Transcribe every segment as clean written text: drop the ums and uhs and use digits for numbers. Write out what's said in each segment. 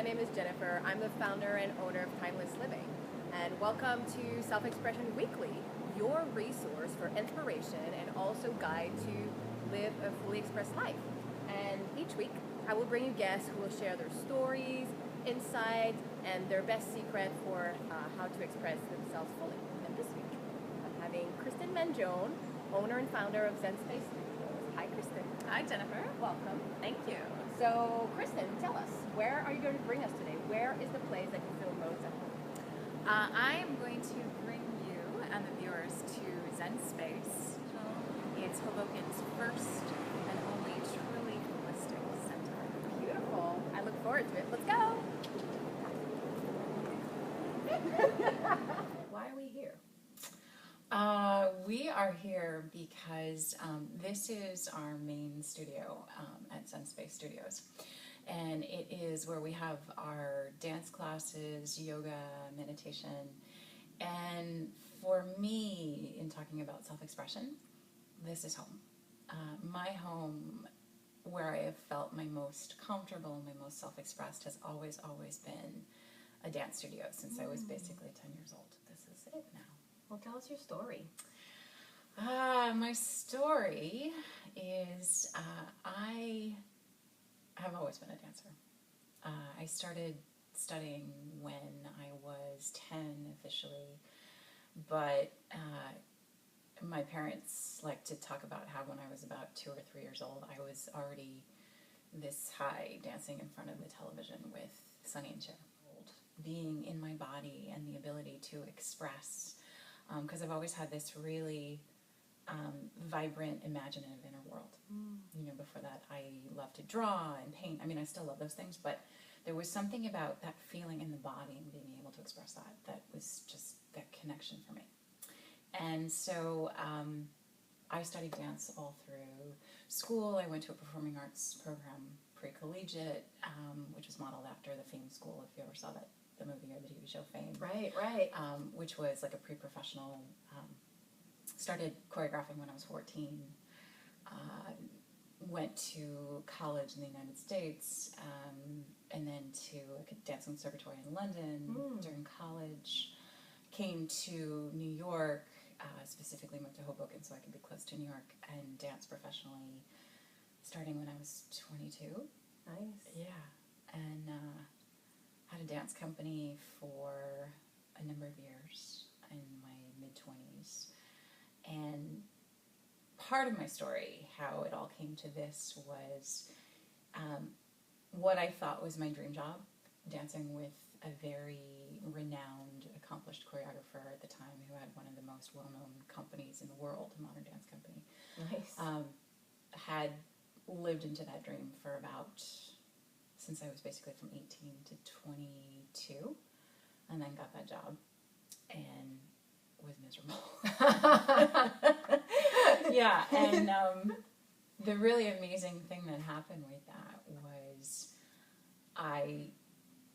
my name is Jennifer. I'm the founder and owner of Timeless Living. And welcome to SelfExpression Weekly, your resource for inspiration and also guide to live a fully expressed life. And each week, I will bring you guests who will share their stories, insights, and their best secret for how to express themselves fully. And this week, I'm having Kristen Mangione, owner and founder of ZenSpace. Hi, Kristen. Hi, Jennifer. Welcome. Thank you. So, Kristen, tell us, where are you going to bring us today? Where is the place that you feel most at home? I am going to bring you and the viewers to ZenSpace. It's Hoboken's first and only truly holistic center. Beautiful. I look forward to it. Let's go. Why are we here? We are here because this is our main studio at ZenSpace Studios. And it is where we have our dance classes, yoga, meditation. And for me, in talking about self-expression, this is home. My home, where I have felt my most comfortable and my most self-expressed, has always been a dance studio since I was basically 10 years old. This is it now. Well, tell us your story. My story is I have always been a dancer. I started studying when I was 10 officially, but my parents like to talk about how when I was about 2 or 3 years old, I was already this high dancing in front of the television with Sonny and Cher. Being in my body and the ability to express, because I've always had this really vibrant, imaginative inner world. You know, before that, I loved to draw and paint. I mean, I still love those things, but there was something about that feeling in the body and being able to express that was just that connection for me. And so I studied dance all through school. I went to a performing arts program, pre-collegiate, which was modeled after the Fame School, if you ever saw the movie or the TV show Fame. Right. Which was like a pre-professional. Started choreographing when I was 14. Went to college in the United States, and then to a dance conservatory in London during college. Came to New York, specifically moved to Hoboken so I could be close to New York, and danced professionally starting when I was 22. Nice. Yeah, and had a dance company for a number of years in my mid-20s. And part of my story, how it all came to this, was what I thought was my dream job, dancing with a very renowned, accomplished choreographer at the time who had one of the most well-known companies in the world, a modern dance company. Nice. Had lived into that dream for about, since I was basically from 18 to 22, and then got that job, and was miserable. Yeah, and the really amazing thing that happened with that was I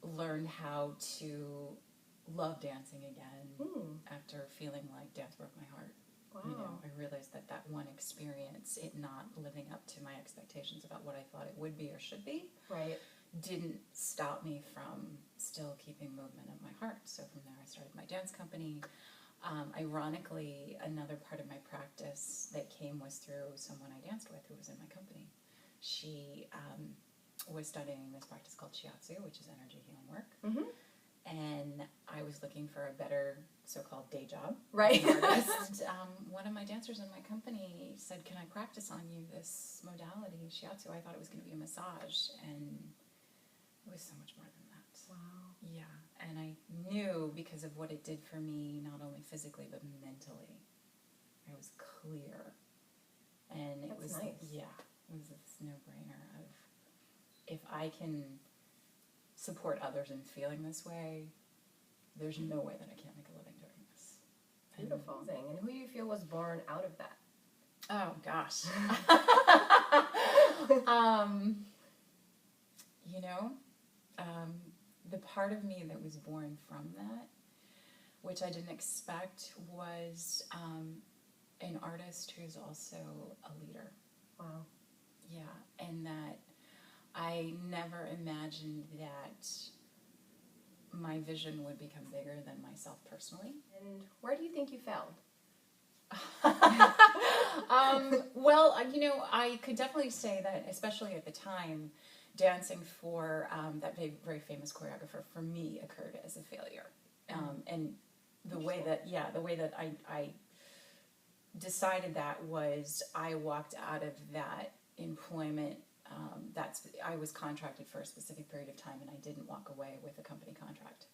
learned how to love dancing again after feeling like dance broke my heart. Wow. You know, I realized that one experience, it not living up to my expectations about what I thought it would be or should be, Right. didn't stop me from still keeping movement in my heart. So from there I started my dance company. Ironically, another part of my practice that came was through someone I danced with who was in my company. She was studying this practice called shiatsu, which is energy healing work. And I was looking for a better so-called day job. Right. And one of my dancers in my company said, "Can I practice on you this modality, shiatsu?" I thought it was going to be a massage, and it was so much more than that. Wow. Yeah, and I knew because of what it did for me, not only physically but mentally, I was clear, and it was nice. Yeah, it was this no-brainer of if I can support others in feeling this way, there's no way that I can't make a living doing this. Beautiful thing. And who do you feel was born out of that? Oh gosh. You know, the part of me that was born from that, which I didn't expect, was an artist who's also a leader. Wow. Yeah, and that I never imagined that my vision would become bigger than myself personally. And where do you think you failed? Well, I could definitely say that, especially at the time, dancing for that very famous choreographer for me occurred as a failure. And the way that I decided that was I walked out of that employment. I was contracted for a specific period of time, and I didn't walk away with a company contract.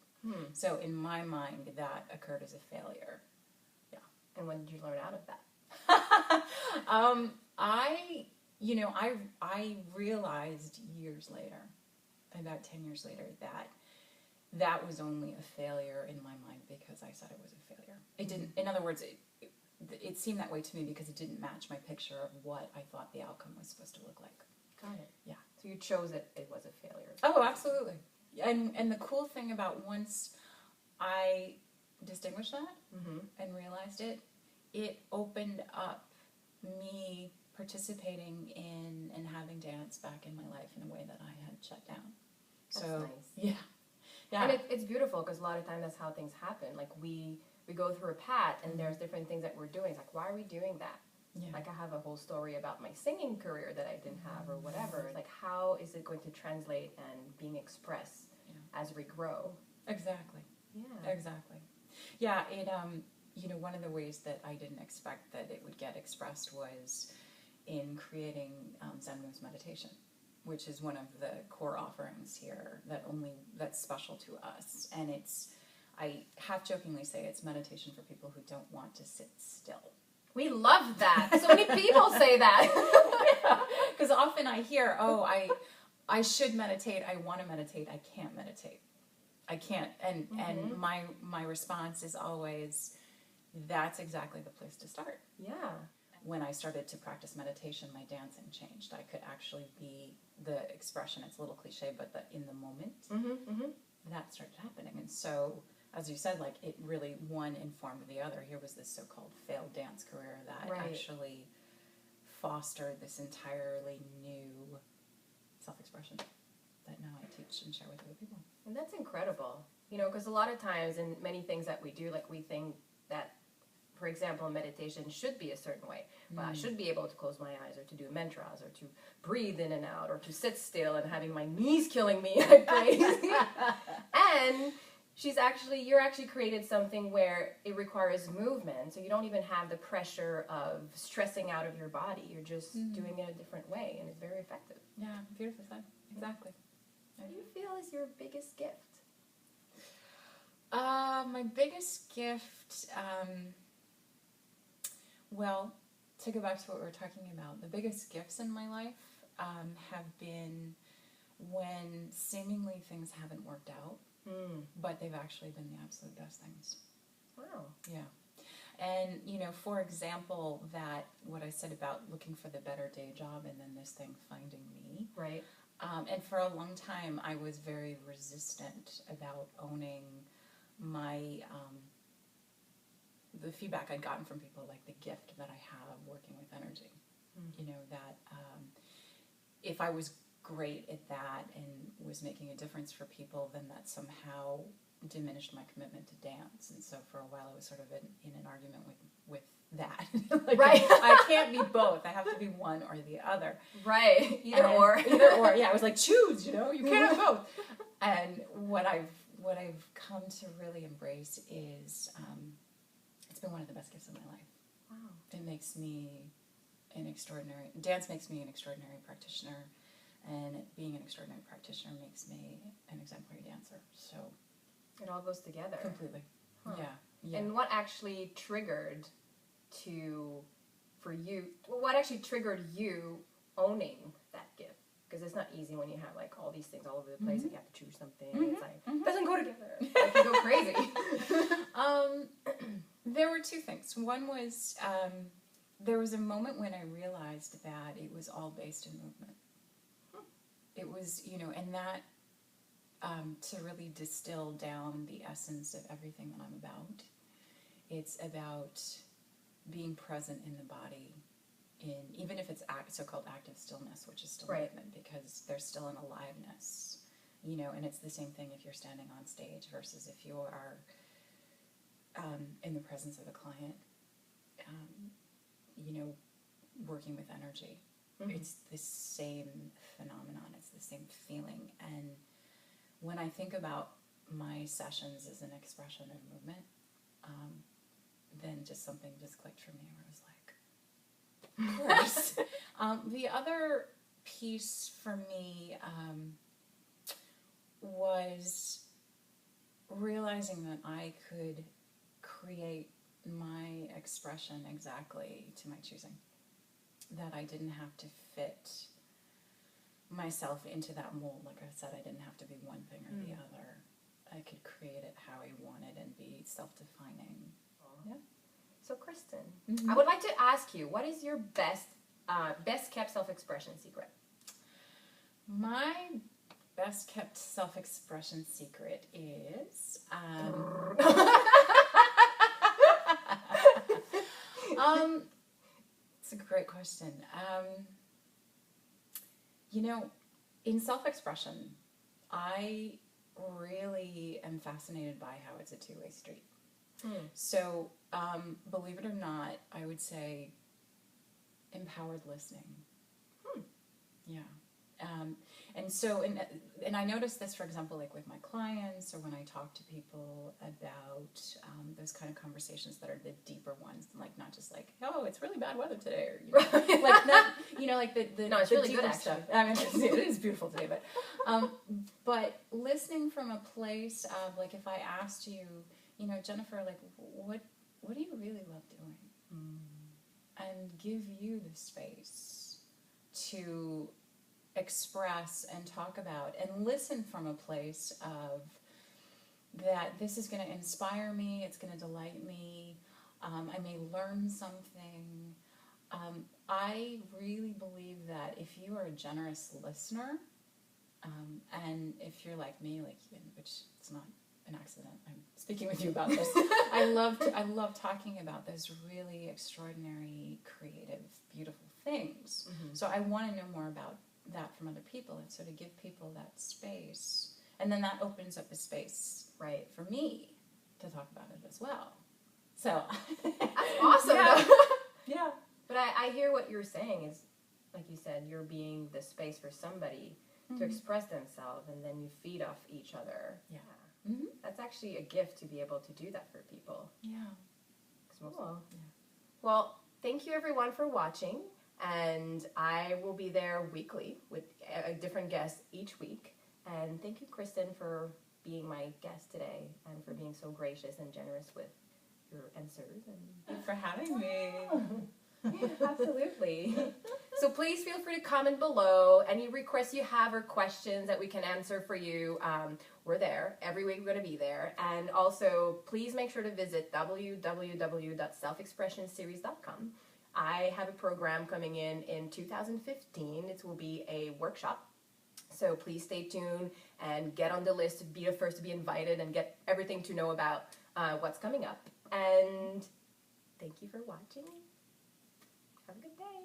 So in my mind, that occurred as a failure. Yeah. And when did you learn out of that? I realized years later, about 10 years later, that was only a failure in my mind because I said it was a failure. It didn't. In other words, it seemed that way to me because it didn't match my picture of what I thought the outcome was supposed to look like. Got it. Yeah. So you chose it was a failure. Oh, absolutely. And the cool thing about once I distinguished that and realized it opened up me participating in and having dance back in my life in a way that I had shut down. That's So nice. Yeah. And it's beautiful because a lot of times that's how things happen. Like we go through a path and there's different things that we're doing. It's like, why are we doing that? Yeah. Like I have a whole story about my singing career that I didn't have or whatever. Like how is it going to translate and being expressed as we grow? Exactly. Yeah. Exactly. Yeah, one of the ways that I didn't expect that it would get expressed was in creating Zen Moves meditation, which is one of the core offerings here that's special to us. And I half-jokingly say it's meditation for people who don't want to sit still. We love that. So many people say that. Because often I hear, I should meditate, I want to meditate, I can't meditate. I can't. And my response is always, that's exactly the place to start. Yeah. When I started to practice meditation, my dancing changed. I could actually be the expression, it's a little cliche, but in the moment, that started happening. And so, as you said, like it really, one informed the other. Here was this so-called failed dance career that actually fostered this entirely new self-expression that now I teach and share with other people. And that's incredible. Because a lot of times in many things that we do, like we think that, for example, meditation should be a certain way. Well, I should be able to close my eyes or to do mantras or to breathe in and out or to sit still and having my knees killing me like crazy. And you're actually created something where it requires movement. So you don't even have the pressure of stressing out of your body. You're just doing it a different way, and it's very effective. Yeah, beautiful said. Exactly. What do you feel is your biggest gift? My biggest gift, well, to go back to what we were talking about, the biggest gifts in my life have been when seemingly things haven't worked out, but they've actually been the absolute best things. Wow. Yeah. And, for example, what I said about looking for the better day job and then this thing finding me. Right. And for a long time, I was very resistant about owning my, the feedback I'd gotten from people, like the gift that I have working with energy. That if I was great at that and was making a difference for people, then that somehow diminished my commitment to dance. And so for a while I was sort of in an argument with that. Right. I can't be both. I have to be one or the other. Right. Either or. Yeah, I was like, choose, you can't have both. And what I've come to really embrace is it's been one of the best gifts of my life. Wow. It makes me dance makes me an extraordinary practitioner, and being an extraordinary practitioner makes me an exemplary dancer. So it all goes together. Completely. Huh. Yeah. And what actually triggered what actually triggered you owning that gift? Because it's not easy when you have like all these things all over the place and you have to choose something. It's like, it doesn't go together. Like, you go crazy. There were two things. One was there was a moment when I realized that it was all based in movement. It was, and that to really distill down the essence of everything that I'm about. It's about being present in the body, even if it's so-called active stillness, which is still movement, because there's still an aliveness you know, and it's the same thing if you're standing on stage versus if you are in the presence of a client, you know, working with energy. It's the same phenomenon. It's the same feeling. And when I think about my sessions as an expression of movement, then just something just clicked for me where I was like, of course. The other piece for me was realizing that I could create my expression exactly to my choosing. That I didn't have to fit myself into that mold. Like I said, I didn't have to be one thing or the other. I could create it how I wanted and be self-defining. Yeah. So Kristen, I would like to ask you, what is your best kept self-expression secret? My best kept self-expression secret is it's a great question. You know, in self-expression, I really am fascinated by how it's a two-way street. So, believe it or not, I would say empowered listening. Yeah. And so, and I noticed this, for example, like with my clients or when I talk to people about those kind of conversations that are the deeper ones, like not just like, oh, it's really bad weather today, or, you know, like not, you know, like the no, it's the really deeper good actually. stuff. I mean, it is beautiful today, but listening from a place of like, if I asked you, you know, Jennifer, like, what do you really love doing? And give you the space to express and talk about and listen from a place of that this is going to inspire me, it's going to delight me, I may learn something. I really believe that if you are a generous listener, and if you're like me, like, which it's not an accident, I'm speaking with you about this. I love talking about those really extraordinary, creative, beautiful things. So I want to know more about that from other people, and so to give people that space, and then that opens up a space, right, for me to talk about it as well. So that's awesome. Yeah. Though. Yeah. But I hear what you're saying is, like you said, you're being the space for somebody to express themselves, and then you feed off each other. Yeah. That's actually a gift to be able to do that for people. Yeah. Cool. Yeah. Well, thank you everyone for watching, and I will be there weekly with a different guest each week. And thank you, Kristen, for being my guest today and for being so gracious and generous with your answers. And Thank you for having me. Absolutely. So please feel free to comment below any requests you have or questions that we can answer for you. We're there. Every week we're going to be there. And also, please make sure to visit www.selfexpressionseries.com. I have a program coming in 2015. It will be a workshop. So please stay tuned and get on the list to be the first to be invited and get everything to know about what's coming up. And thank you for watching. Have a good day.